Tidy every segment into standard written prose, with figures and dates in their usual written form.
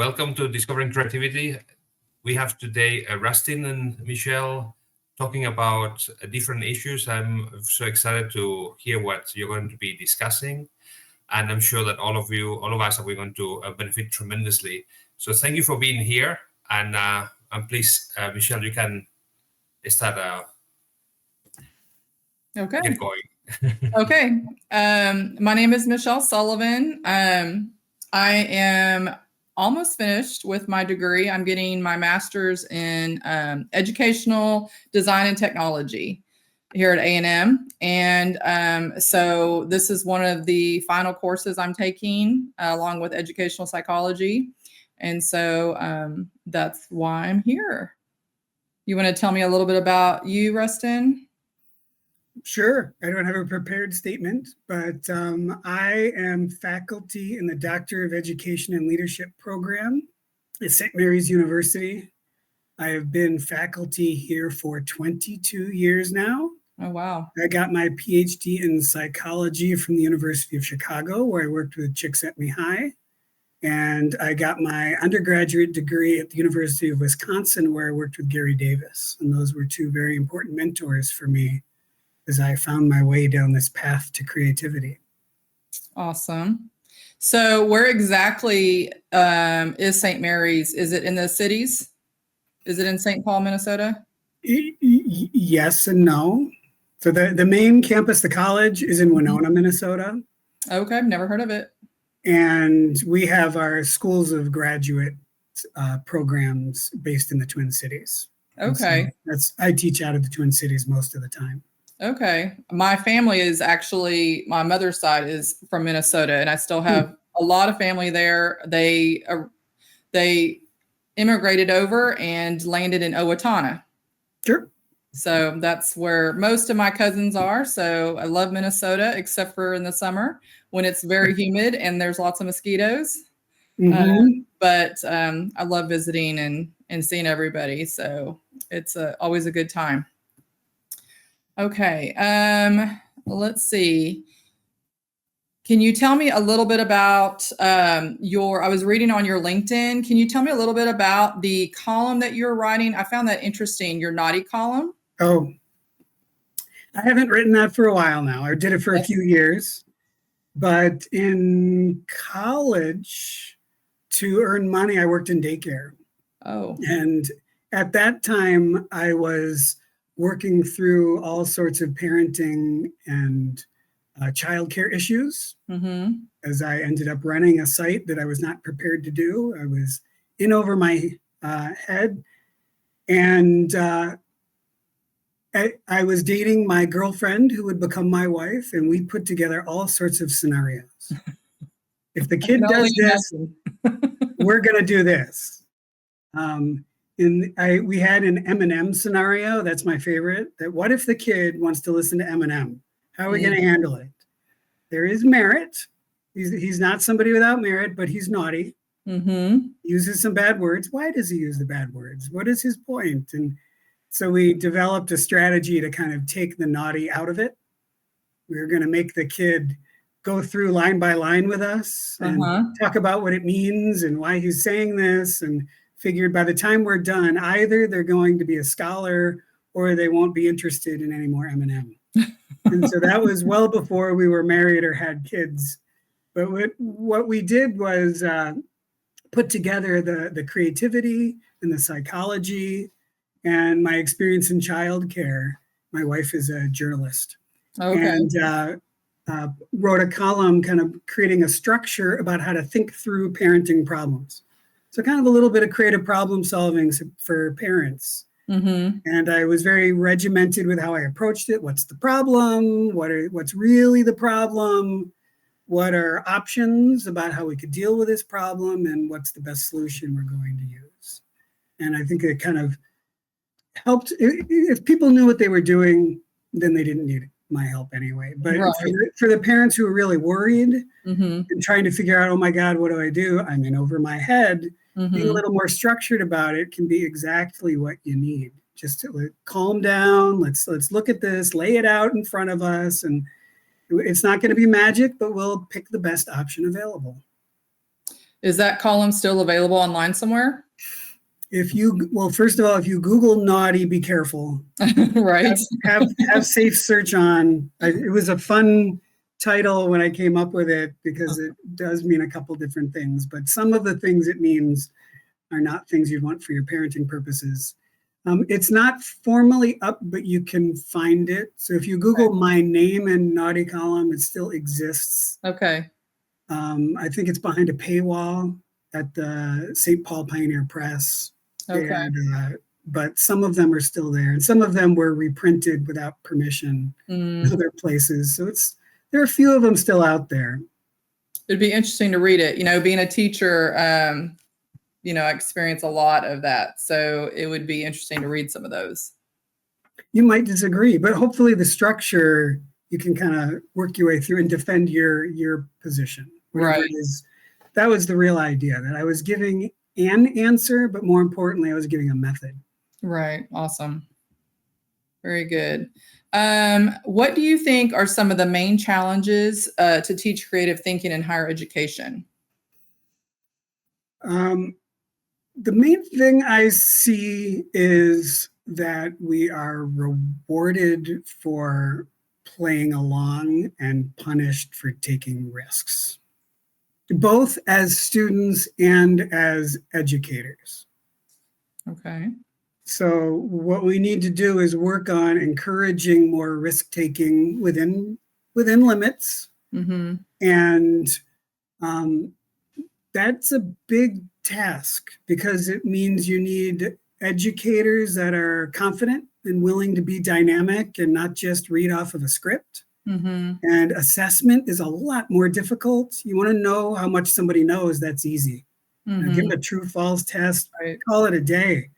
Welcome to Discovering Creativity. We have today Rustin and Michelle talking about different issues. I'm so excited to hear what you're going to be discussing. And I'm sure that all of us are going to benefit tremendously. So thank you for being here. And please, Michelle, you can start get going. Okay. My name is Michelle Sullivan. I am almost finished with my degree. I'm getting my master's in educational design and technology here at A&M. And so this is one of the final courses I'm taking along with educational psychology. And so that's why I'm here. You want to tell me a little bit about you, Rustin? Sure. I don't have a prepared statement, but I am faculty in the Doctor of Education and Leadership program at St. Mary's University. I have been faculty here for 22 years now. Oh, wow. I got my PhD in psychology from the University of Chicago, where I worked with Csikszentmihalyi High. And I got my undergraduate degree at the University of Wisconsin, where I worked with Gary Davis. And those were two very important mentors for me as I found my way down this path to creativity. Awesome. So where exactly is St. Mary's? Is it in the cities? Is it in St. Paul, Minnesota? Yes and no. So the main campus, the college, is in Winona, Minnesota. Okay, I've never heard of it. And we have our schools of graduate programs based in the Twin Cities. Okay. So I teach out of the Twin Cities most of the time. Okay. My family is actually, my mother's side is from Minnesota, and I still have a lot of family there. They immigrated over and landed in Owatonna. Sure. So that's where most of my cousins are. So I love Minnesota, except for in the summer when it's very humid and there's lots of mosquitoes. Mm-hmm. But I love visiting and seeing everybody. So it's always a good time. Okay. Let's see. Can you tell me a little bit about I was reading on your LinkedIn. Can you tell me a little bit about the column that you're writing? I found that interesting, your naughty column. Oh, I haven't written that for a while now. I did it for a few years. But in college, to earn money, I worked in daycare. Oh. And at that time, I was working through all sorts of parenting and childcare issues, as I ended up running a site that I was not prepared to do. I was in over my head. And I was dating my girlfriend who would become my wife, and we put together all sorts of scenarios. If the kid does this, we're going to do this. We had an Eminem scenario. That's my favorite. That what if the kid wants to listen to Eminem? How are we going to handle it? There is merit. He's not somebody without merit, but he's naughty. Uses some bad words. Why does he use the bad words? What is his point? And so we developed a strategy to kind of take the naughty out of it. We were going to make the kid go through line by line with us and talk about what it means and why he's saying this, and figured by the time we're done, either they're going to be a scholar or they won't be interested in any more Eminem. And so that was well before we were married or had kids. But what we did was put together the creativity and the psychology and my experience in childcare. My wife is a journalist. And wrote a column kind of creating a structure about how to think through parenting problems. So kind of a little bit of creative problem solving for parents. And I was very regimented with how I approached it. What's the problem? What's really the problem? What are options about how we could deal with this problem? And what's the best solution we're going to use? And I think it kind of helped. If people knew what they were doing, then they didn't need my help anyway. But for the parents who are really worried and trying to figure out, oh my God, what do I do? I'm in over my head. Being a little more structured about it can be exactly what you need. Just to calm down. Let's look at this, lay it out in front of us. And it's not going to be magic, but we'll pick the best option available. Is that column still available online somewhere? Well, first of all, if you Google naughty, be careful. Right. Have safe search on. It was a fun title when I came up with it because it does mean a couple different things, but some of the things it means are not things you'd want for your parenting purposes. It's not formally up, but you can find it. So if you Google my name and naughty column, it still exists. Okay. I think it's behind a paywall at the St. Paul Pioneer Press. Okay. And, but some of them are still there, and some of them were reprinted without permission in other places. So there are a few of them still out there. It'd be interesting to read it. Being a teacher, I experience a lot of that. So it would be interesting to read some of those. You might disagree, but hopefully the structure, you can kind of work your way through and defend your position. Right. It is. That was the real idea, that I was giving an answer, but more importantly, I was giving a method. Right. Awesome. Very good. What do you think are some of the main challenges to teach creative thinking in higher education? The main thing I see is that we are rewarded for playing along and punished for taking risks, both as students and as educators. Okay. So what we need to do is work on encouraging more risk-taking within limits. Mm-hmm. And that's a big task because it means you need educators that are confident and willing to be dynamic and not just read off of a script. Mm-hmm. And assessment is a lot more difficult. You want to know how much somebody knows, that's easy. Mm-hmm. Give them a true false test, Right. Call it a day.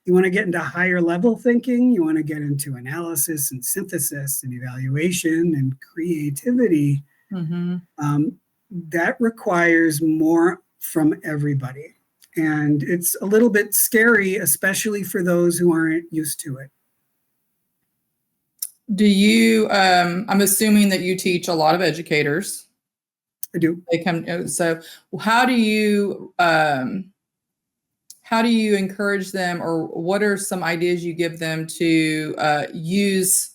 You want to get into higher level thinking, you want to get into analysis and synthesis and evaluation and creativity. Mm-hmm. That requires more from everybody. And it's a little bit scary, especially for those who aren't used to it. Do you, I'm assuming that you teach a lot of educators. I do. They come, so how do you encourage them, or what are some ideas you give them to use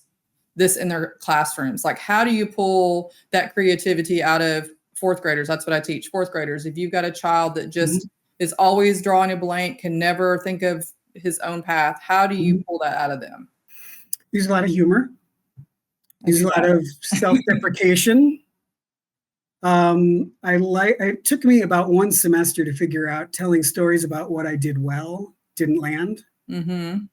this in their classrooms? Like, how do you pull that creativity out of fourth graders? That's what I teach, fourth graders. If you've got a child that just is always drawing a blank, can never think of his own path, how do you pull that out of them? Use a lot of humor. Use a lot of self-deprecation. It took me about one semester to figure out telling stories about what I did well didn't land, and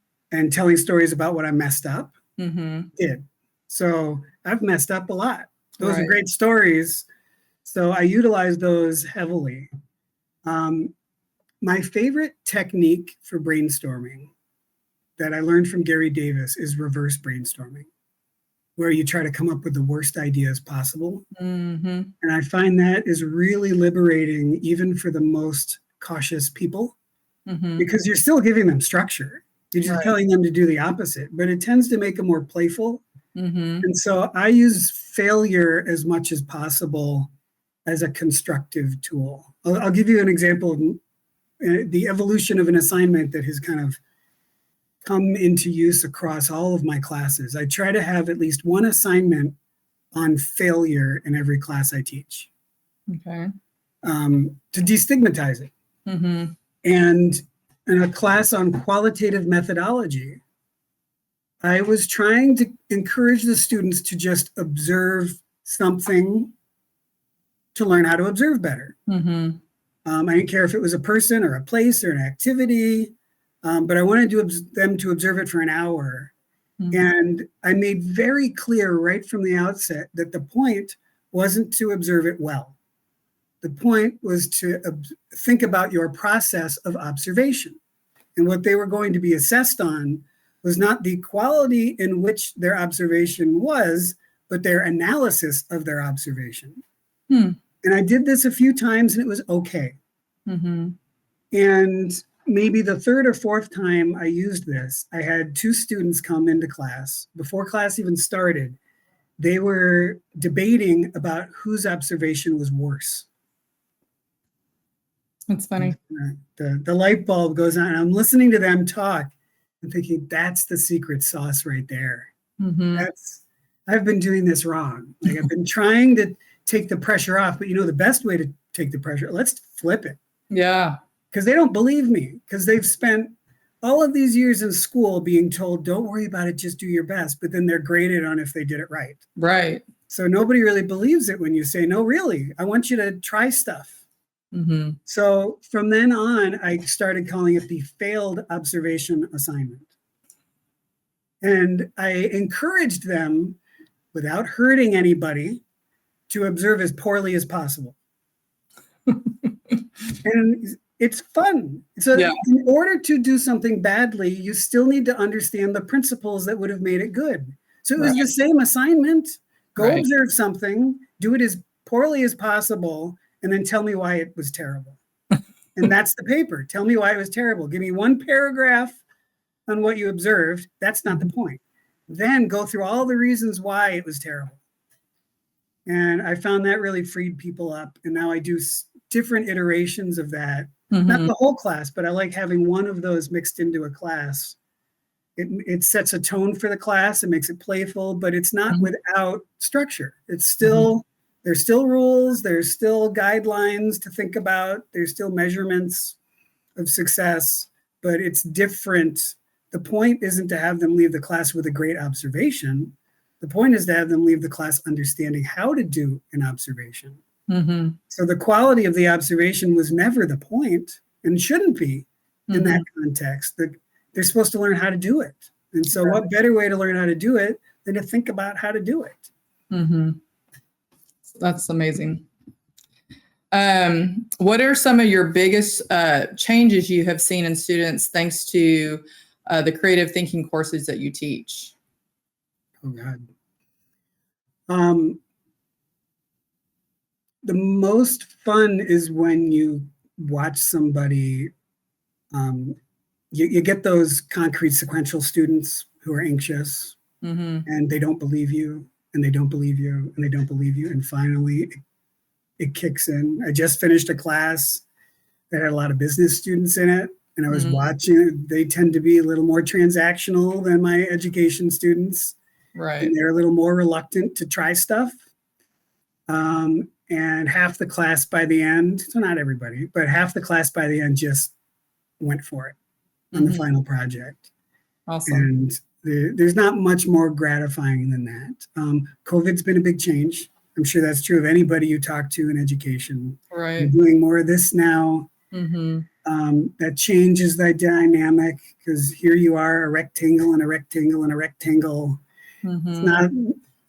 telling stories about what I messed up did. So I've messed up a lot. Those are great stories. So I utilize those heavily. My favorite technique for brainstorming that I learned from Gary Davis is reverse brainstorming, where you try to come up with the worst ideas possible. And I find that is really liberating, even for the most cautious people, because you're still giving them structure. You're just telling them to do the opposite, but it tends to make them more playful. And so I use failure as much as possible as a constructive tool. I'll give you an example of the evolution of an assignment that has kind of come into use across all of my classes. I try to have at least one assignment on failure in every class I teach. Okay. To destigmatize it. And in a class on qualitative methodology, I was trying to encourage the students to just observe something to learn how to observe better. I didn't care if it was a person or a place or an activity, but I wanted them to observe it for an hour. And I made very clear right from the outset that the point wasn't to observe it well. The point was to think about your process of observation. And what they were going to be assessed on was not the quality in which their observation was, but their analysis of their observation. And I did this a few times and it was okay. And maybe the third or fourth time I used this, I had two students come into class. Before class even started, they were debating about whose observation was worse. It's funny. The light bulb goes on. I'm listening to them talk and thinking, that's the secret sauce right there. Mm-hmm. I've been doing this wrong. Like I've been trying to take the pressure off, but the best way to take the pressure, let's flip it. Yeah. Because they don't believe me, because they've spent all of these years in school being told, don't worry about it, just do your best. But then they're graded on if they did it right. Right. So nobody really believes it when you say, no, really, I want you to try stuff. Mm-hmm. So from then on, I started calling it the failed observation assignment. And I encouraged them, without hurting anybody, to observe as poorly as possible. And it's fun. So in order to do something badly, you still need to understand the principles that would have made it good. So it was the same assignment. Go observe something, do it as poorly as possible, and then tell me why it was terrible. And that's the paper. Tell me why it was terrible. Give me one paragraph on what you observed. That's not the point. Then go through all the reasons why it was terrible. And I found that really freed people up. And now I do different iterations of that. Mm-hmm. Not the whole class, but I like having one of those mixed into a class. It sets a tone for the class. It makes it playful, but it's not without structure. It's still, there's still rules. There's still guidelines to think about. There's still measurements of success, but it's different. The point isn't to have them leave the class with a great observation. The point is to have them leave the class understanding how to do an observation. Mm-hmm. So the quality of the observation was never the point, and shouldn't be in that context. They're supposed to learn how to do it. And so what better way to learn how to do it than to think about how to do it? Mm-hmm. That's amazing. What are some of your biggest changes you have seen in students thanks to the creative thinking courses that you teach? Oh, God. The most fun is when you watch somebody, you get those concrete sequential students who are anxious and they don't believe you and they don't believe you and they don't believe you. And finally it kicks in. I just finished a class that had a lot of business students in it. And I was watching, they tend to be a little more transactional than my education students. Right. And they're a little more reluctant to try stuff. And half the class by the end, so not everybody, but half the class by the end just went for it on the final project. Awesome. And there's not much more gratifying than that. COVID's been a big change. I'm sure that's true of anybody you talk to in education. Right. We're doing more of this now. That changes the dynamic because here you are, a rectangle and a rectangle and a rectangle. It's not,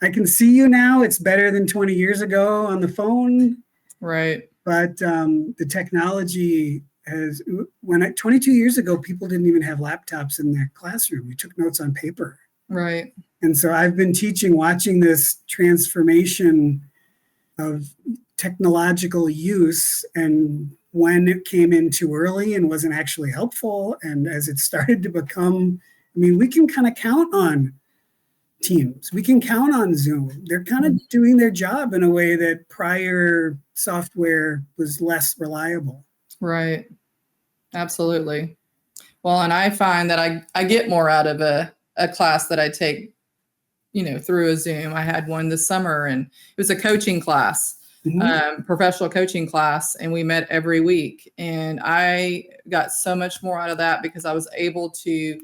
I can see you now. It's better than 20 years ago on the phone. Right. But the technology has, 22 years ago, people didn't even have laptops in their classroom. You took notes on paper. Right. And so I've been teaching, watching this transformation of technological use, and when it came in too early and wasn't actually helpful. And as it started to become, we can kind of count on Teams. We can count on Zoom. They're kind of doing their job in a way that prior software was less reliable. Right. Absolutely. Well, and I find that I get more out of a class that I take, through a Zoom. I had one this summer and it was a coaching class, professional coaching class. And we met every week. And I got so much more out of that because I was able to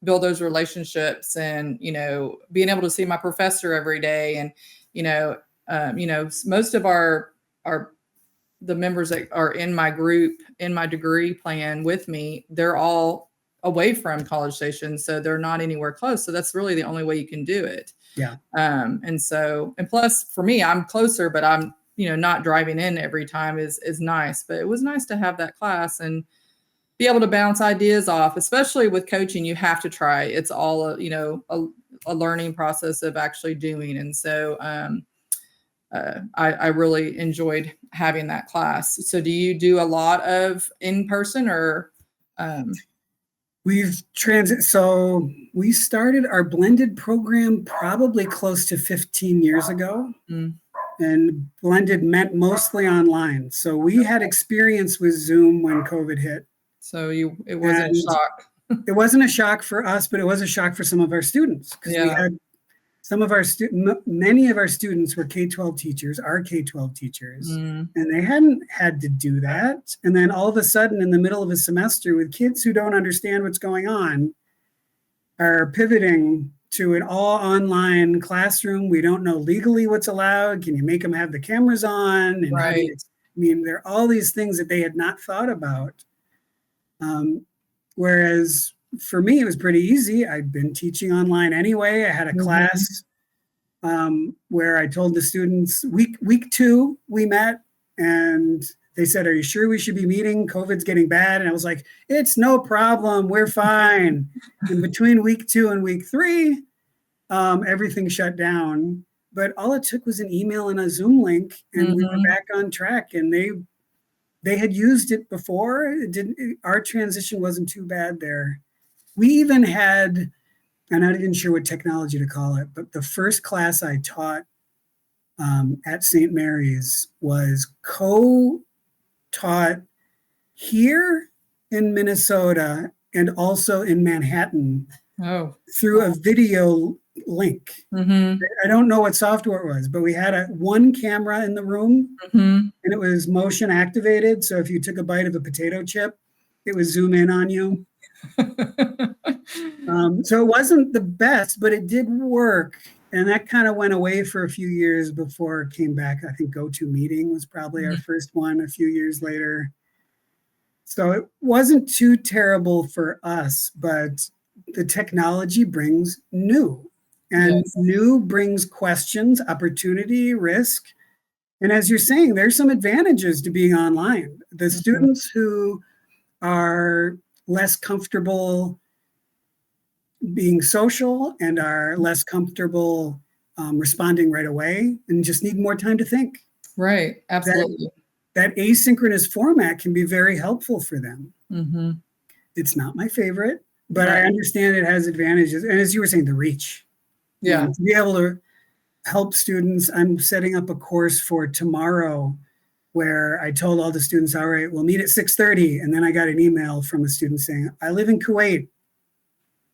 build those relationships and, being able to see my professor every day. And, most of the members that are in my group, in my degree plan with me, they're all away from College Station. So they're not anywhere close. So that's really the only way you can do it. Yeah. And plus for me, I'm closer, but I'm, not driving in every time is nice, but it was nice to have that class and be able to bounce ideas off, especially with coaching. You have to try. It's all a learning process of actually doing. And so I really enjoyed having that class. So do you do a lot of in-person or? So we started our blended program probably close to 15 years ago. and blended meant mostly online. So we had experience with Zoom when COVID hit. So it wasn't a And shock. it wasn't a shock for us, but it was a shock for some of our students, because we Yeah. had some of our many of our students were K-12 teachers, are K-12 teachers, Mm, and they hadn't had to do that. And then all of a sudden, in the middle of a semester, with kids who don't understand what's going on, are pivoting to an all online classroom. We don't know legally what's allowed. Can you make them have the cameras on? And how do you, right. I mean, there are all these things that they had not thought about. Whereas for me, it was pretty easy. I'd been teaching online anyway. I had a Mhm. class where I told the students, week 2, we met, and they said, "Are you sure we should be meeting? COVID's getting bad." And I was like, "It's no problem. We're fine." And between week 2 and week 3, everything shut down. But all it took was an email and a Zoom link, and we were Mhm. back on track. And they had used it before. Our transition wasn't too bad there. We even had, I'm not even sure what technology to call it, but the first class I taught at St. Mary's was co-taught here in Minnesota and also in Manhattan Oh. through a video link. Mm-hmm. I don't know what software it was, but we had one camera in the room, Mm-hmm. and it was motion activated. So if you took a bite of a potato chip, it would zoom in on you. So it wasn't the best, but it did work. And that kind of went away for a few years before it came back. I think GoToMeeting was probably our first one a few years later. So it wasn't too terrible for us, but the technology brings new. And Yes. new brings questions, opportunity, risk. And as you're saying, there's some advantages to being online. The students who are less comfortable being social and are less comfortable responding right away and just need more time to think. Right. Absolutely. That asynchronous format can be very helpful for them. Mm-hmm. It's not my favorite, but I Right. understand it has advantages. And as you were saying, the reach. Yeah. To be able to help students. I'm setting up a course for tomorrow where I told all the students, all right, we'll meet at 6:30. And then I got an email from a student saying, I live in Kuwait.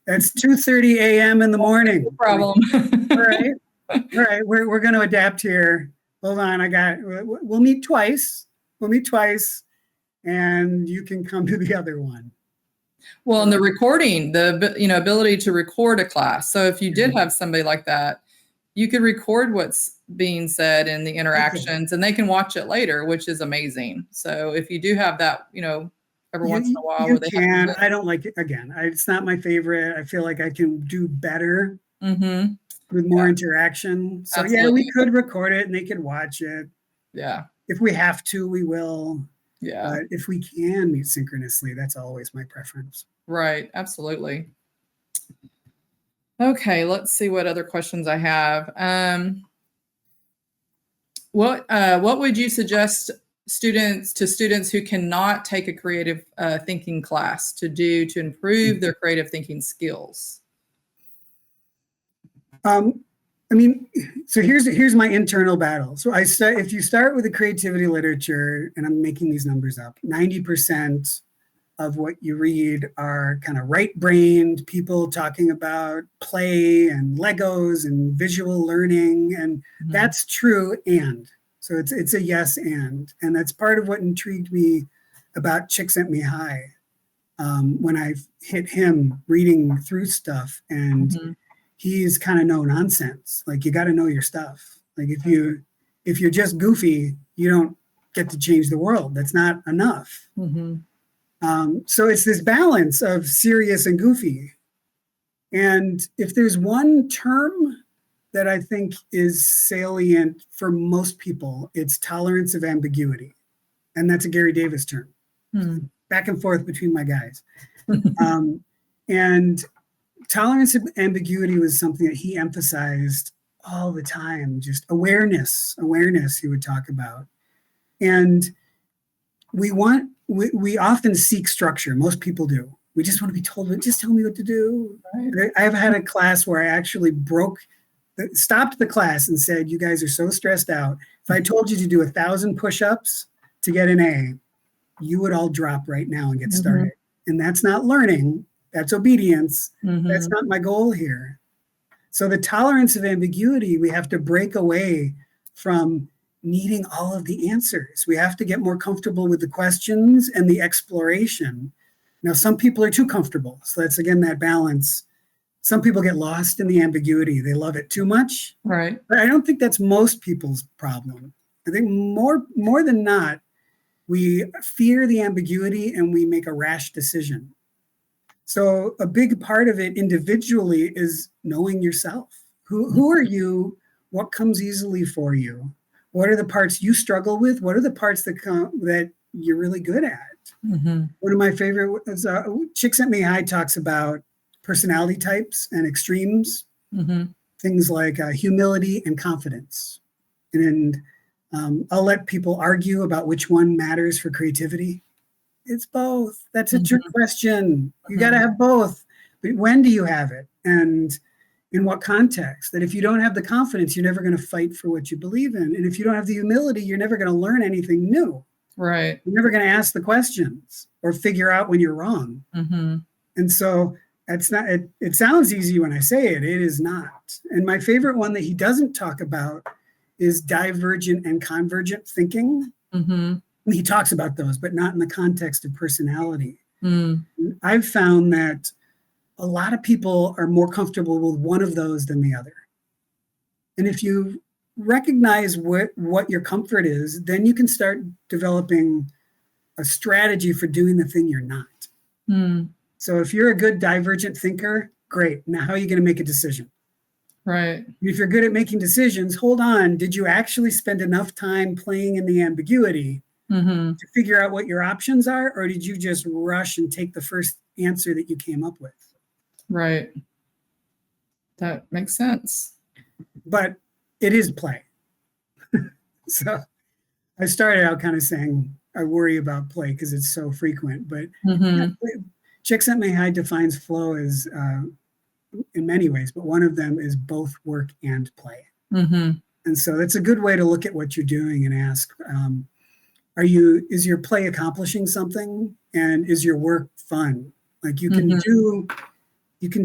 That's 2:30 a.m. in the morning. No problem. All right. All right. We're going to adapt here. Hold on. We'll meet twice. We'll meet twice. And you can come to the other one. Well, and the recording, the ability to record a class. So if you did have somebody like that, you could record what's being said in the interactions, and they can watch it later, which is amazing. So if you do have that, every once in a while, where they can. have I don't like it. Again, it's not my favorite. I feel like I can do better Mm-hmm. with more interaction. So yeah, Absolutely. we could record it and they could watch it. Yeah. If we have to, we will. Yeah. But if we can meet synchronously, that's always my preference. Right. Absolutely. Okay. Let's see what other questions I have. What would you suggest students who cannot take a creative thinking class to do to improve their creative thinking skills? So here's my internal battle. So if you start with the creativity literature, and I'm making these numbers up, 90% of what you read are kind of right-brained people talking about play and Legos and visual learning, and that's true. And so it's a yes and that's part of what intrigued me about Csikszentmihalyi when I hit him reading through stuff, and he's kind of no nonsense. Like, you got to know your stuff. Like, if you're just goofy, you don't get to change the world. That's not enough. So it's this balance of serious and goofy. And if there's one term that I think is salient for most people, it's tolerance of ambiguity. And that's a Gary Davis term. Back and forth between my guys. And tolerance of ambiguity was something that he emphasized all the time. Just awareness he would talk about. And we often seek structure. Most people do. We just want to be told, just tell me what to do. Right. I've had a class where I actually broke stopped the class and said, "You guys are so stressed out. If I told you to do 1,000 push-ups to get an A, you would all drop right now and get started." And that's not learning. That's obedience. That's not my goal here. So the tolerance of ambiguity, we have to break away from needing all of the answers. We have to get more comfortable with the questions and the exploration. Now, some people are too comfortable. So that's, again, that balance. Some people get lost in the ambiguity. They love it too much. Right. But I don't think that's most people's problem. I think more than not, we fear the ambiguity and we make a rash decision. So a big part of it individually is knowing yourself. Who are you? What comes easily for you? What are the parts you struggle with? What are the parts that you're really good at? One of my favorite is Csikszentmihalyi talks about personality types and extremes, things like humility and confidence. And I'll let people argue about which one matters for creativity. It's both. That's a trick question. You got to have both. But when do you have it? And in what context? That if you don't have the confidence, you're never going to fight for what you believe in. And if you don't have the humility, you're never going to learn anything new. Right. You're never going to ask the questions or figure out when you're wrong. And so that's not, it sounds easy when I say it. It is not. And my favorite one that he doesn't talk about is divergent and convergent thinking. He talks about those, but not in the context of personality. I've found that a lot of people are more comfortable with one of those than the other. And if you recognize what your comfort is, then you can start developing a strategy for doing the thing you're not. So if you're a good divergent thinker, great. Now, how are you going to make a decision? Right. If you're good at making decisions, hold on. Did you actually spend enough time playing in the ambiguity to figure out what your options are? Or did you just rush and take the first answer that you came up with? Right. That makes sense. But it is play. So I started out kind of saying I worry about play because it's so frequent. But Csikszentmihalyi defines flow as in many ways, but one of them is both work and play. And so that's a good way to look at what you're doing and ask, is your play accomplishing something, and is your work fun? Like you can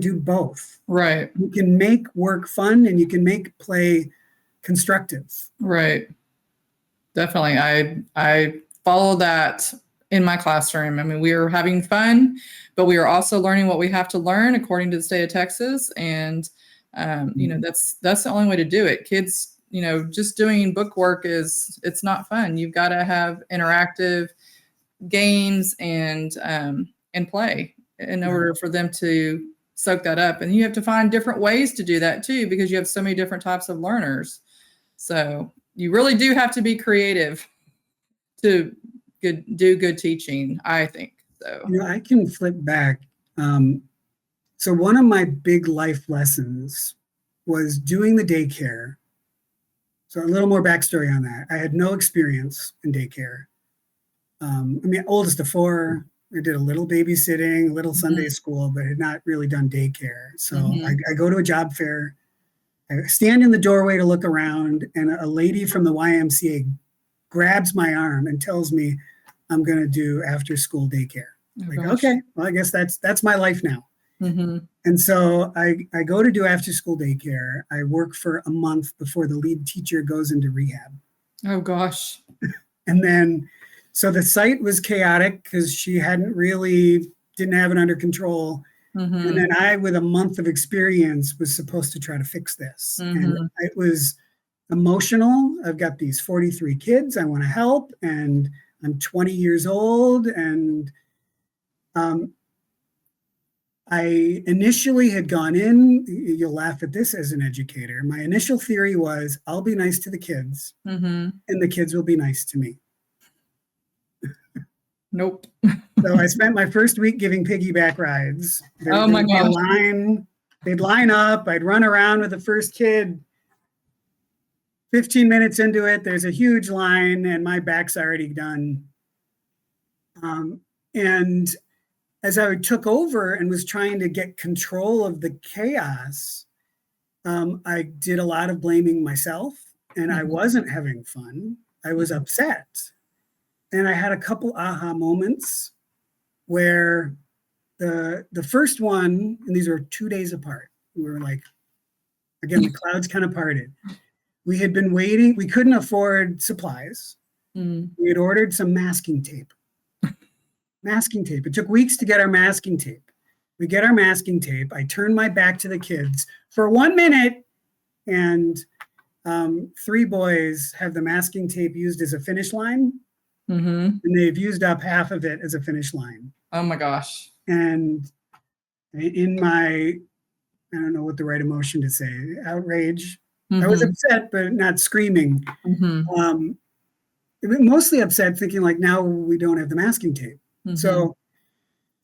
do both. Right. You can make work fun and you can make play constructive. Right. Definitely. I follow that in my classroom. I mean, we are having fun, but we are also learning what we have to learn according to the state of Texas. And, that's the only way to do it. Kids, just doing book work it's not fun. You've got to have interactive games and play in order for them to soak that up. And you have to find different ways to do that too, because you have so many different types of learners. So you really do have to be creative to do good teaching, I think. So I can flip back. So one of my big life lessons was doing the daycare. So a little more backstory on that. I had no experience in daycare. Oldest of four. I did a little babysitting, a little Sunday school, but had not really done daycare. So I go to a job fair. I stand in the doorway to look around, and a lady from the YMCA grabs my arm and tells me I'm going to do after school daycare. Okay, well, I guess that's my life now. And so I go to do after school daycare. I work for a month before the lead teacher goes into rehab. Oh, gosh. And then, so the site was chaotic because she didn't have it under control. And then I, with a month of experience, was supposed to try to fix this. And it was emotional. I've got these 43 kids I want to help, and I'm 20 years old. And I initially had gone in, you'll laugh at this as an educator. My initial theory was I'll be nice to the kids and the kids will be nice to me. Nope. So I spent my first week giving piggyback rides. Oh my gosh. They'd line up. I'd run around with the first kid. 15 minutes into it, there's a huge line and my back's already done. And as I took over and was trying to get control of the chaos, I did a lot of blaming myself, and I wasn't having fun. I was upset. And I had a couple aha moments where the first one, and these were 2 days apart. We were like, again, the clouds kind of parted. We had been waiting. We couldn't afford supplies. We had ordered some masking tape. Masking tape. It took weeks to get our masking tape. We get our masking tape. I turn my back to the kids for 1 minute, and 3 boys have the masking tape used as a finish line, and they've used up half of it as a finish line. Oh my gosh. And in my, I don't know what the right emotion to say, outrage, I was upset, but not screaming. Mostly upset, thinking like, now we don't have the masking tape. So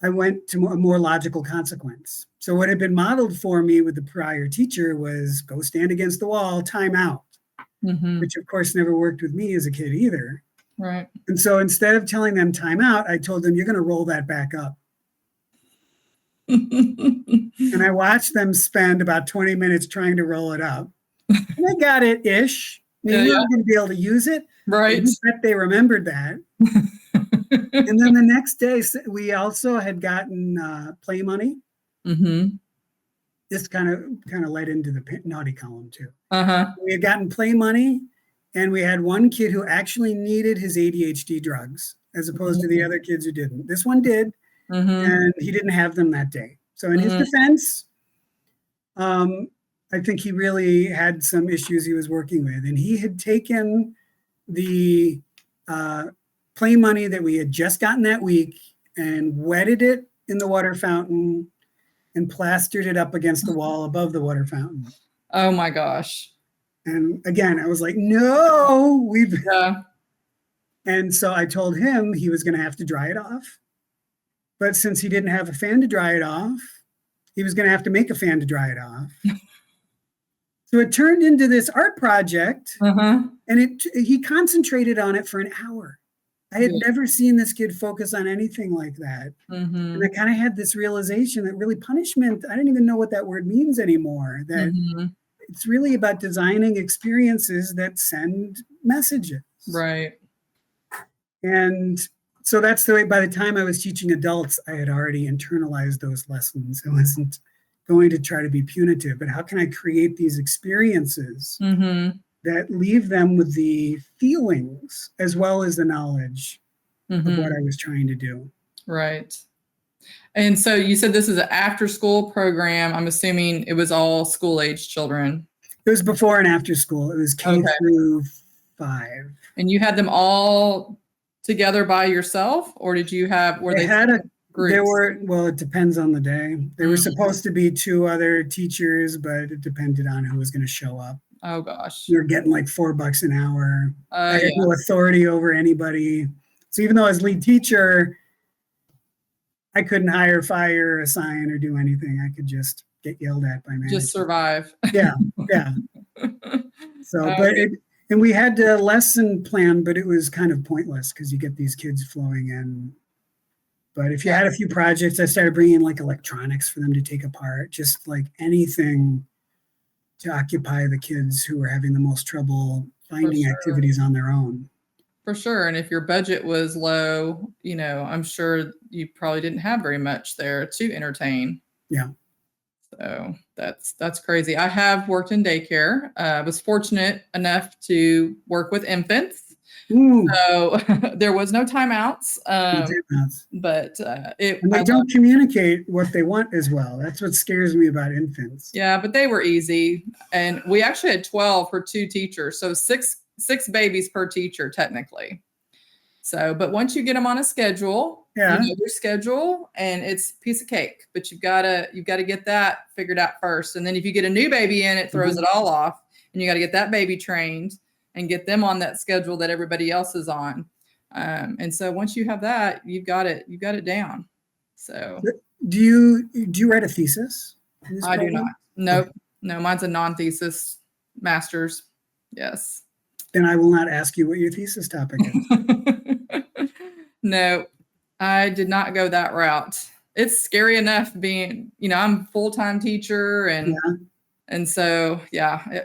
I went to a more logical consequence. So what had been modeled for me with the prior teacher was go stand against the wall, time out, which of course never worked with me as a kid either. Right. And so instead of telling them time out, I told them, you're going to roll that back up. And I watched them spend about 20 minutes trying to roll it up. And I got it ish. They were going to be able to use it. Right. I bet they remembered that. And then the next day, we also had gotten play money. This kind of led into the naughty column too. We had gotten play money, and we had one kid who actually needed his ADHD drugs, as opposed to the other kids who didn't. This one did, and he didn't have them that day. So in his defense, I think he really had some issues he was working with, and he had taken the play money that we had just gotten that week and wetted it in the water fountain and plastered it up against the wall above the water fountain. Oh my gosh. And again, I was like, no, And so I told him he was going to have to dry it off. But since he didn't have a fan to dry it off, he was going to have to make a fan to dry it off. So it turned into this art project, and he concentrated on it for an hour. I had never seen this kid focus on anything like that. And I kind of had this realization that really punishment, I don't even know what that word means anymore, that it's really about designing experiences that send messages. Right. And so that's the way, by the time I was teaching adults, I had already internalized those lessons. I wasn't going to try to be punitive, but how can I create these experiences that leave them with the feelings as well as the knowledge of what I was trying to do. Right. And so you said this is an after school program. I'm assuming it was all school age children. It was before and after school. It was K through 5. And you had them all together by yourself, or did you have, they had a group? There were, well, it depends on the day. There were supposed to be 2 other teachers, but it depended on who was going to show up. Oh gosh. You're getting like $4 an hour. I had no authority over anybody. So even though I was lead teacher, I couldn't hire, fire, assign, or do anything. I could just get yelled at by management. Just survive. Yeah. So, and we had a lesson plan, but it was kind of pointless because you get these kids flowing in. But if you had a few projects, I started bringing like electronics for them to take apart, just like anything to occupy the kids who were having the most trouble finding activities on their own. For sure. And if your budget was low, I'm sure you probably didn't have very much there to entertain. Yeah. So that's crazy. I have worked in daycare. I was fortunate enough to work with infants. So there was no timeouts. But and they don't communicate what they want as well. That's what scares me about infants. Yeah, but they were easy. And we actually had 12 for 2 teachers. So six babies per teacher, technically. So, but once you get them on a schedule, you know their schedule, and it's a piece of cake. But you've got to get that figured out first. And then if you get a new baby in, it throws it all off. And you got to get that baby trained and get them on that schedule that everybody else is on. And so once you have that, you've got it down. So do you write a thesis? I do not. Nope. Okay. No, mine's a non-thesis master's. Yes. Then I will not ask you what your thesis topic is. No, I did not go that route. It's scary enough being, I'm a full-time teacher and And so, yeah,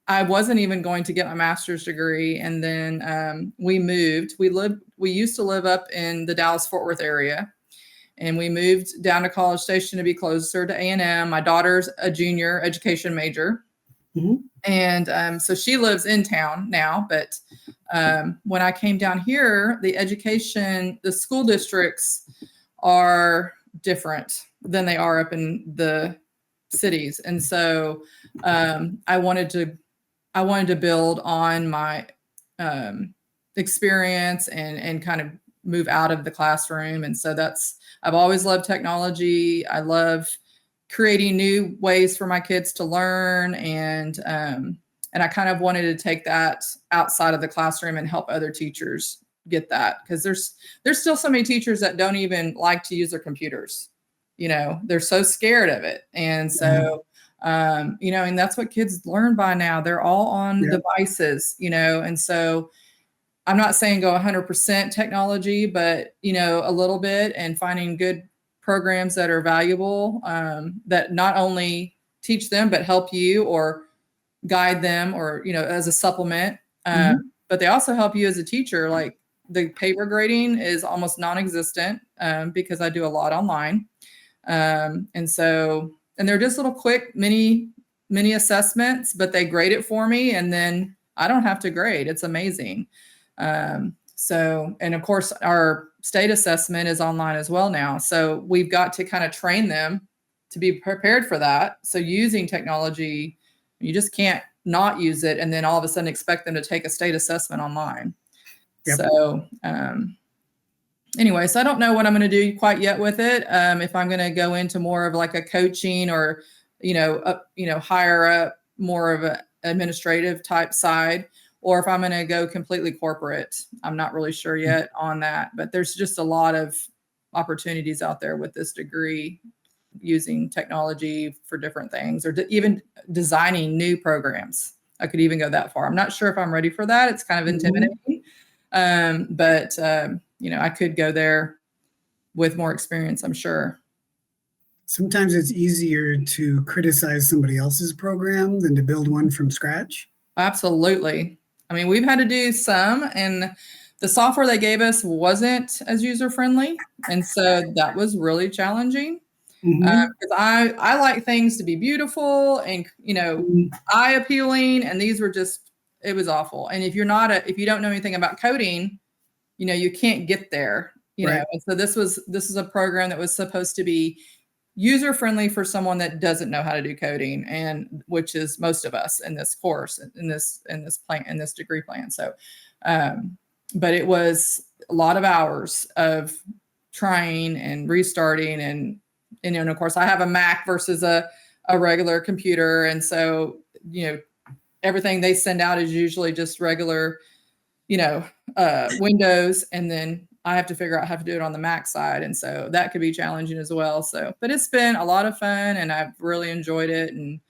I wasn't even going to get my master's degree. And then we moved. We used to live up in the Dallas-Fort Worth area. And we moved down to College Station to be closer to A&M. My daughter's a junior education major. Mhm. And so she lives in town now. But when I came down here, the school districts are different than they are up in the cities. And so I wanted to build on my experience and kind of move out of the classroom. And so I've always loved technology. I love creating new ways for my kids to learn. And I kind of wanted to take that outside of the classroom and help other teachers get that. Because there's still so many teachers that don't even like to use their computers. They're so scared of it. And so, and that's what kids learn by now. They're all on devices, and so I'm not saying go 100% technology, but, a little bit, and finding good programs that are valuable, that not only teach them, but help you or guide them or, as a supplement. But they also help you as a teacher. Like the paper grading is almost non-existent because I do a lot online. And they're just little quick mini assessments, but they grade it for me. And then I don't have to grade. It's amazing. And of course our state assessment is online as well now. So we've got to kind of train them to be prepared for that. So using technology, you just can't not use it and then all of a sudden expect them to take a state assessment online. Yep. So, anyway, so I don't know what I'm going to do quite yet with it. If I'm going to go into more of like a coaching or, hire up more of a administrative type side, or if I'm going to go completely corporate. I'm not really sure yet on that, but there's just a lot of opportunities out there with this degree using technology for different things, or even designing new programs. I could even go that far. I'm not sure if I'm ready for that. It's kind of intimidating. But I could go there with more experience, I'm sure. Sometimes it's easier to criticize somebody else's program than to build one from scratch. Absolutely. I mean, we've had to do some, and the software they gave us wasn't as user-friendly. And so that was really challenging. Because I like things to be beautiful and, eye appealing. And these were it was awful. And if you don't know anything about coding, you can't get there, know. And so this is a program that was supposed to be user friendly for someone that doesn't know how to do coding, and which is most of us in this course, in this degree plan. So, but it was a lot of hours of trying and restarting, and of course I have a Mac versus a regular computer, and so everything they send out is usually just regular Windows, and then I have to figure out how to do it on the Mac side. And so that could be challenging as well. So, but it's been a lot of fun and I've really enjoyed it. And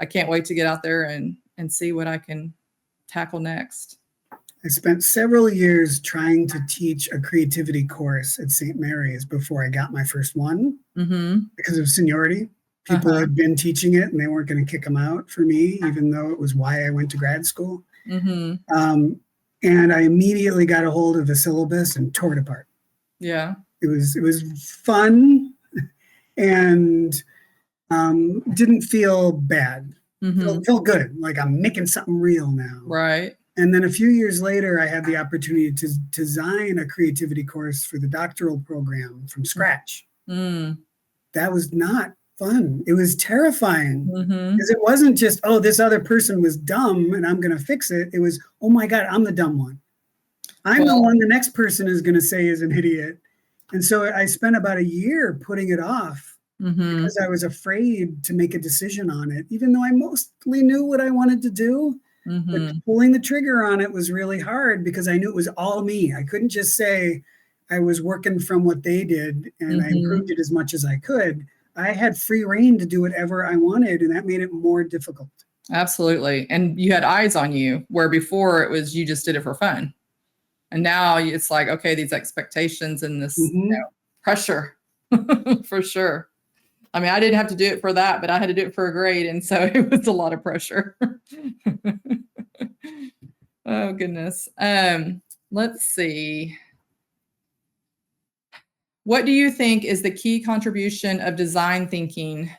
I can't wait to get out there and see what I can tackle next. I spent several years trying to teach a creativity course at St. Mary's before I got my first one because of seniority. People had been teaching it and they weren't going to kick them out for me, even though it was why I went to grad school. And I immediately got a hold of the syllabus and tore it apart. Yeah. It was fun and didn't feel bad. Felt good. Like I'm making something real now. Right. And then a few years later, I had the opportunity to design a creativity course for the doctoral program from scratch. That was not fun. It was terrifying because it wasn't just, oh, this other person was dumb and I'm going to fix it. It was, oh my God, I'm the dumb one. I'm the one the next person is going to say is an idiot. And so I spent about a year putting it off because I was afraid to make a decision on it, even though I mostly knew what I wanted to do. But pulling the trigger on it was really hard because I knew it was all me. I couldn't just say I was working from what they did and I improved it as much as I could. I had free reign to do whatever I wanted, and that made it more difficult. Absolutely. And you had eyes on you, where before it was you just did it for fun. And now it's like, okay, these expectations and this pressure for sure. I mean, I didn't have to do it for that, but I had to do it for a grade. And so it was a lot of pressure. Oh, goodness. Let's see. What do you think is the key contribution of design thinking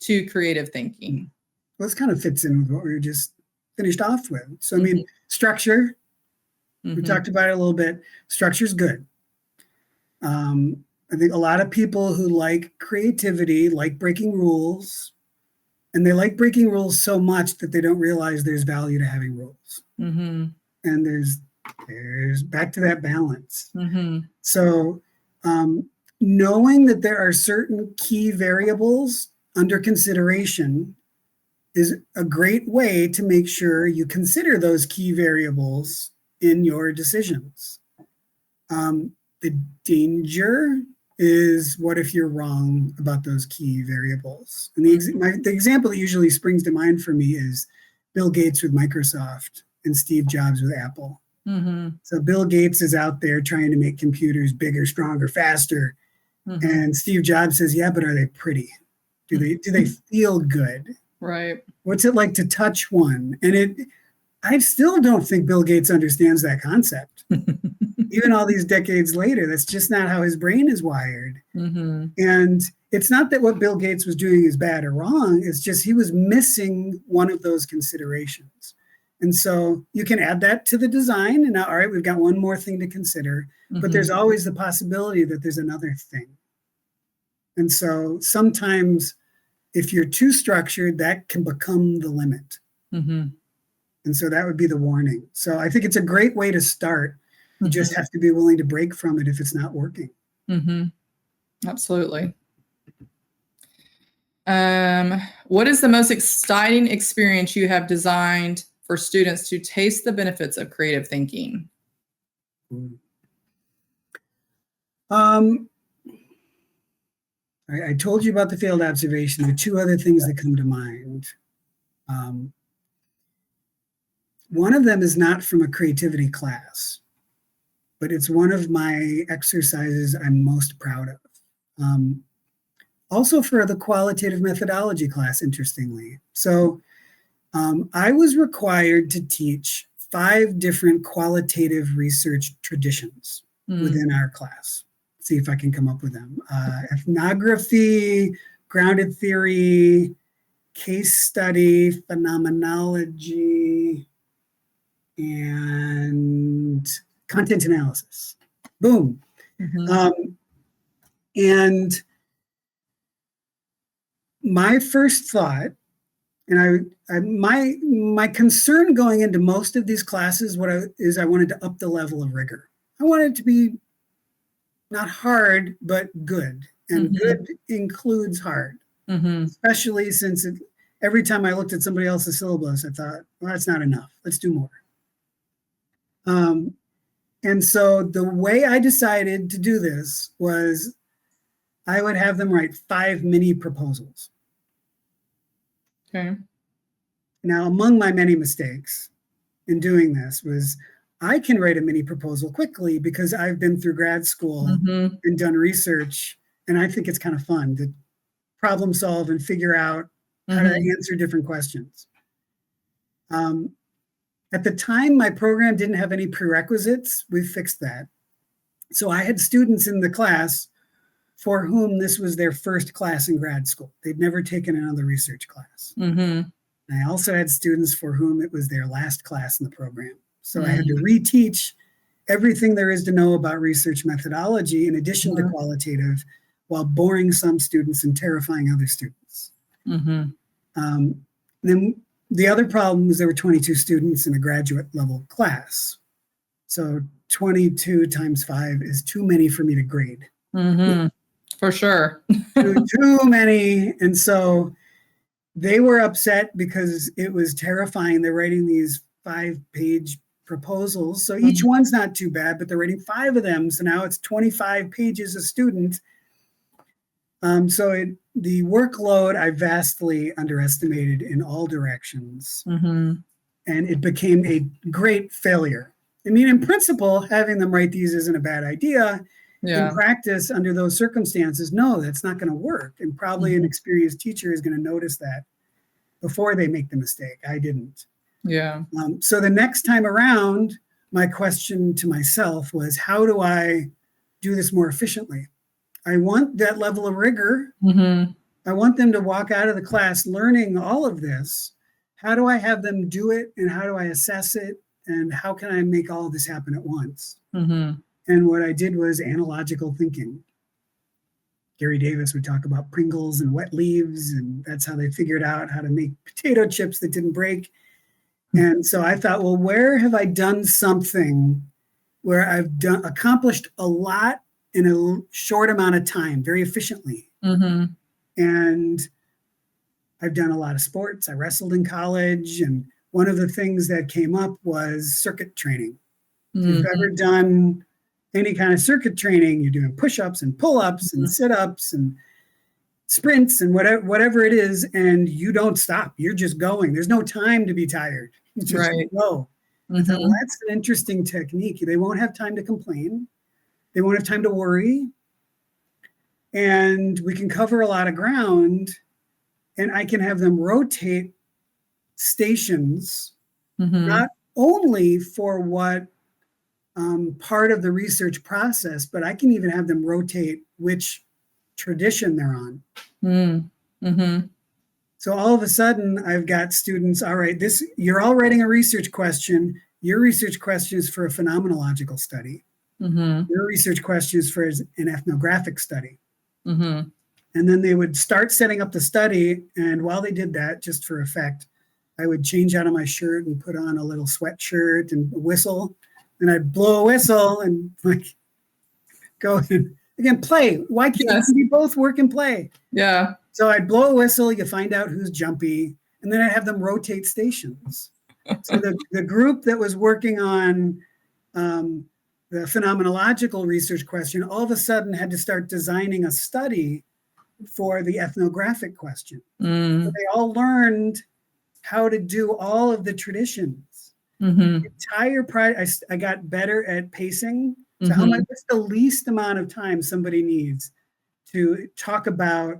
to creative thinking? Well, this kind of fits in with what we were just finished off with. So, I mean, structure, we talked about it a little bit. Structure's good. I think a lot of people who like creativity like breaking rules, and they like breaking rules so much that they don't realize there's value to having rules. And there's back to that balance. So knowing that there are certain key variables under consideration is a great way to make sure you consider those key variables in your decisions. The danger is, what if you're wrong about those key variables? And the example that usually springs to mind for me is Bill Gates with Microsoft and Steve Jobs with Apple. So Bill Gates is out there trying to make computers bigger, stronger, faster. And Steve Jobs says, yeah, but are they pretty? Do they feel good? Right. What's it like to touch one? And I still don't think Bill Gates understands that concept. Even all these decades later, that's just not how his brain is wired. And it's not that what Bill Gates was doing is bad or wrong. It's just he was missing one of those considerations. And so you can add that to the design. And now, all right, we've got one more thing to consider. But there's always the possibility that there's another thing. And so sometimes if you're too structured, that can become the limit. And so that would be the warning. So I think it's a great way to start. You just have to be willing to break from it if it's not working. Absolutely. What is the most exciting experience you have designed for students to taste the benefits of creative thinking? I told you about the failed observation. There are two other things that come to mind. One of them is not from a creativity class, but it's one of my exercises I'm most proud of. Also for the qualitative methodology class, interestingly. So I was required to teach 5 different qualitative research traditions within our class. See if I can come up with them. Ethnography, grounded theory, case study, phenomenology, and content analysis. Boom. And my first thought, and my concern going into most of these classes, I wanted to up the level of rigor. I wanted it to be not hard, but good. And good includes hard, especially since every time I looked at somebody else's syllabus, I thought, well, that's not enough. Let's do more. And so the way I decided to do this was I would have them write 5 mini proposals. Okay. Now, among my many mistakes in doing this was I can write a mini proposal quickly because I've been through grad school and done research, and I think it's kind of fun to problem solve and figure out how to answer different questions. At the time, my program didn't have any prerequisites. We fixed that. So I had students in the class for whom this was their first class in grad school. They'd never taken another research class. I also had students for whom it was their last class in the program. So I had to reteach everything there is to know about research methodology in addition to qualitative, while boring some students and terrifying other students. Then the other problem was there were 22 students in a graduate level class. So 22 times 5 is too many for me to grade. For sure. too many. And so they were upset because it was terrifying. They're writing these 5-page proposals. So each one's not too bad, but they're writing 5 of them. So now it's 25 pages a student. The workload I vastly underestimated in all directions. And it became a great failure. I mean, in principle, having them write these isn't a bad idea. Yeah. In practice, under those circumstances, no, that's not going to work. And probably an experienced teacher is going to notice that before they make the mistake. I didn't. Yeah. So the next time around, my question to myself was, how do I do this more efficiently? I want that level of rigor. Mm-hmm. I want them to walk out of the class learning all of this. How do I have them do it? And how do I assess it? And how can I make all of this happen at once? Mm-hmm. And what I did was analogical thinking. Gary Davis would talk about Pringles and wet leaves, and that's how they figured out how to make potato chips that didn't break. And so I thought, well, where have I done something where I've accomplished a lot in a short amount of time, very efficiently? Mm-hmm. And I've done a lot of sports. I wrestled in college, and one of the things that came up was circuit training. If you've ever done any kind of circuit training, you're doing push-ups and pull-ups and sit-ups and sprints and whatever it is, and you don't stop. You're just going. There's no time to be tired. You just go. I thought, well, that's an interesting technique. They won't have time to complain. They won't have time to worry. And we can cover a lot of ground, and I can have them rotate stations, not only for what part of the research process, but I can even have them rotate which tradition they're on. Mm-hmm. So all of a sudden, I've got students, all right, you're all writing a research question. Your research question is for a phenomenological study. Your research question is for an ethnographic study. And then they would start setting up the study. And while they did that, just for effect, I would change out of my shirt and put on a little sweatshirt and a whistle. And I'd blow a whistle and like go and again, play. Why can't we both work and play? Yeah. So I'd blow a whistle, you find out who's jumpy, and then I'd have them rotate stations. So the group that was working on the phenomenological research question all of a sudden had to start designing a study for the ethnographic question. So they all learned how to do all of the traditions. The entire I got better at pacing. So what's the least amount of time somebody needs to talk about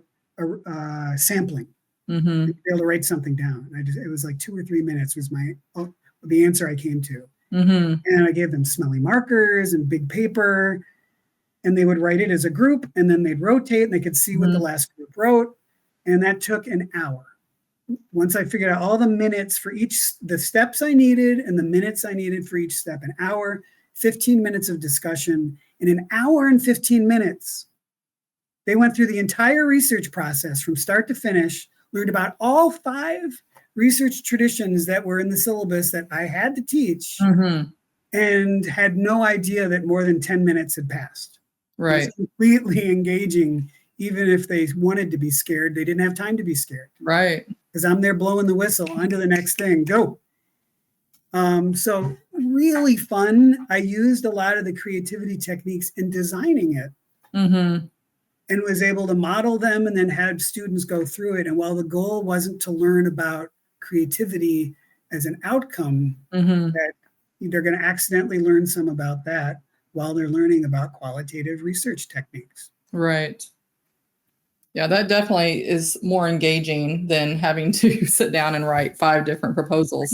sampling? Be able to write something down. It was like 2 or 3 minutes was the answer I came to. And I gave them smelly markers and big paper, and they would write it as a group, and then they'd rotate and they could see what the last group wrote. And that took an hour. Once I figured out all the minutes for the steps I needed and the minutes I needed for each step, an hour, 15 minutes of discussion. In an hour and 15 minutes, they went through the entire research process from start to finish, learned about all 5 research traditions that were in the syllabus that I had to teach, and had no idea that more than 10 minutes had passed. Right. It was completely engaging. Even if they wanted to be scared, they didn't have time to be scared. Right. Because I'm there blowing the whistle, on to the next thing, go. So really fun. I used a lot of the creativity techniques in designing it, and was able to model them and then have students go through it. And while the goal wasn't to learn about creativity as an outcome, that they're going to accidentally learn some about that while they're learning about qualitative research techniques. Right. Yeah, that definitely is more engaging than having to sit down and write 5 different proposals.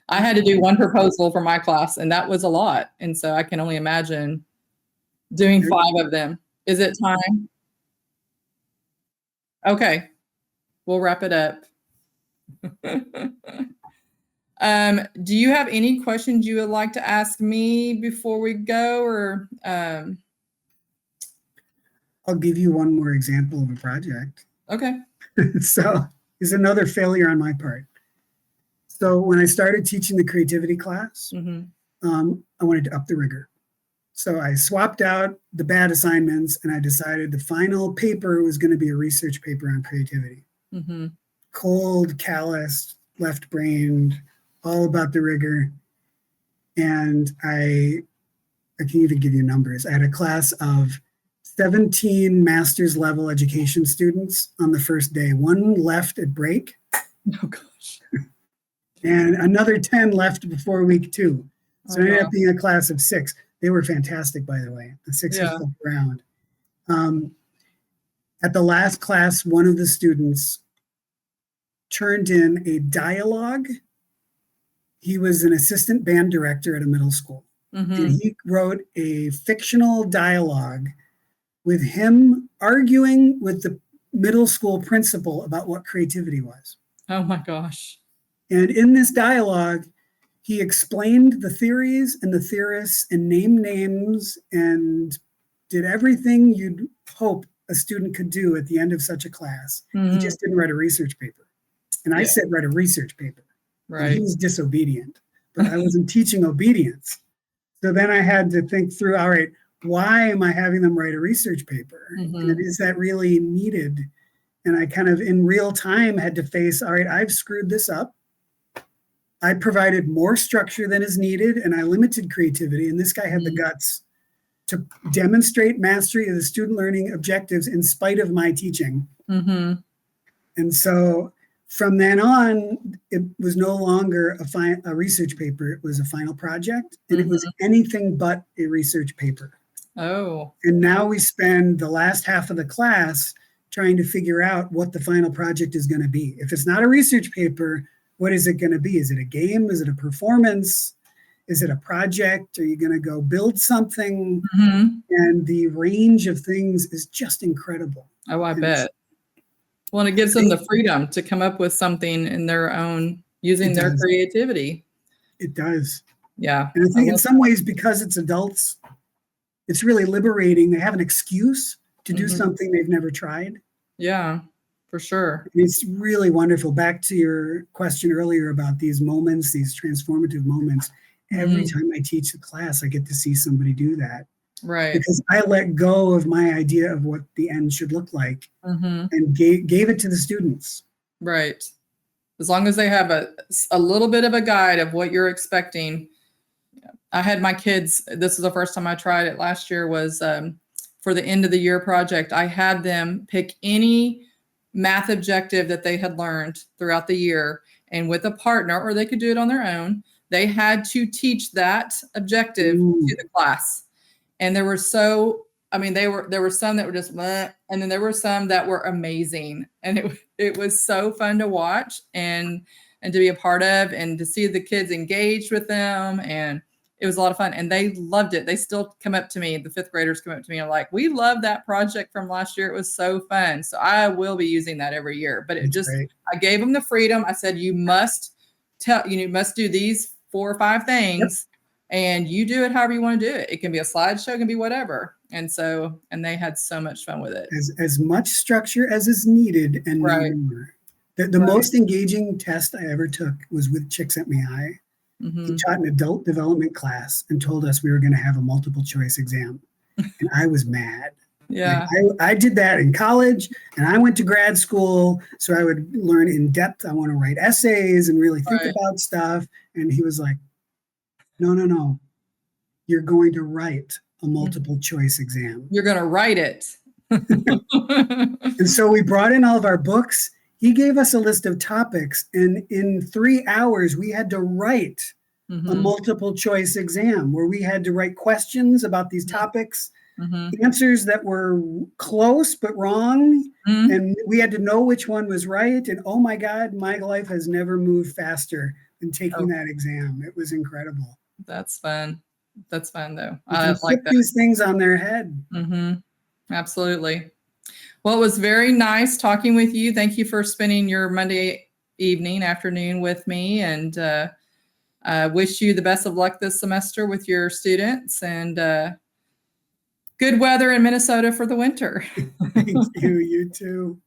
I had to do 1 proposal for my class, and that was a lot. And so I can only imagine doing 5 of them. Is it time? Okay, we'll wrap it up. Do you have any questions you would like to ask me before we go, or I'll give you one more example of a project. Okay. So it's another failure on my part. So when I started teaching the creativity class, I wanted to up the rigor. So I swapped out the bad assignments, and I decided the final paper was going to be a research paper on creativity. Cold, calloused, left-brained, all about the rigor. And I can even give you numbers. I had a class of 17 master's level education students on the first day. 1 left at break. Oh gosh. And another 10 left before week 2. So it ended up being a class of 6. They were fantastic, by the way. The Sixers Yeah. stuck around. At the last class, one of the students turned in a dialogue. He was an assistant band director at a middle school. Mm-hmm. And he wrote a fictional dialogue with him arguing with the middle school principal about what creativity was. Oh my gosh. And in this dialogue, he explained the theories and the theorists and named names and did everything you'd hope a student could do at the end of such a class. Mhm. He just didn't write a research paper. And I Yeah. said, write a research paper. And he Right. was disobedient, but I wasn't teaching obedience. So then I had to think through, all right, why am I having them write a research paper? Mhm. And is that really needed? And I kind of in real time had to face, all right, I've screwed this up. I provided more structure than is needed and I limited creativity. And this guy had the guts to demonstrate mastery of the student learning objectives in spite of my teaching. Mm-hmm. And so from then on, it was no longer a research paper. It was a final project, and it was anything but a research paper. Oh. And now we spend the last half of the class trying to figure out what the final project is going to be. If it's not a research paper, what is it going to be? Is it a game? Is it a performance? Is it a project? Are you going to go build something? Mm-hmm. And the range of things is just incredible. Oh, I And bet. Well, and it gives them the freedom to come up with something in their own, using It their does. creativity. It does. Yeah. And I think in love some ways, because it's adults, it's really liberating. They have an excuse to do Mhm. something they've never tried. Yeah, for sure. And it's really wonderful. Back to your question earlier about these moments, these transformative moments. Every time I teach the class, I get to see somebody do that Right. because I let go of my idea of what the end should look like Mm-hmm. and gave it to the students. Right. As long as they have a little bit of a guide of what you're expecting. I had my kids, this is the first time I tried it last year, was for the end of the year project. I had them pick any math objective that they had learned throughout the year, and with a partner, or they could do it on their own, they had to teach that objective to the class. And there were there were some that were just bleh, and then there were some that were amazing. And it was so fun to watch and to be a part of, and to see the kids engaged with them. And it was a lot of fun, and they loved it. They still come up to me, the fifth graders come up to me and are like, we love that project from last year. It was so fun. So I will be using that every year, but That's great. I gave them the freedom. I said, you must do these 4 or 5 things, and you do it however you want to do it. It can be a slideshow, it can be whatever. And they had so much fun with it. As much structure as is needed and no Right. more. The most engaging test I ever took was with Csikszentmihalyi High. Mm-hmm. He taught an adult development class and told us we were going to have a multiple choice exam. And I was mad. Yeah. Like, I did that in college, and I went to grad school, so I would learn in depth. I want to write essays and really think Right. about stuff. And he was like, no, you're going to write a multiple choice exam. You're going to write it. And so we brought in all of our books. He gave us a list of topics, and in 3 hours, we had to write a Mhm. multiple choice exam where we had to write questions about these topics, Mhm. answers that were close but wrong, Mhm. and we had to know which one was right. And oh my God, my life has never moved faster than taking that exam. It was incredible. That's fun. That's fun, though. You I can like flip that. these things on their head. Mm-hmm. Absolutely. Well, it was very nice talking with you. Thank you for spending your Monday afternoon with me, and I wish you the best of luck this semester with your students, and good weather in Minnesota for the winter. Thank you. You too.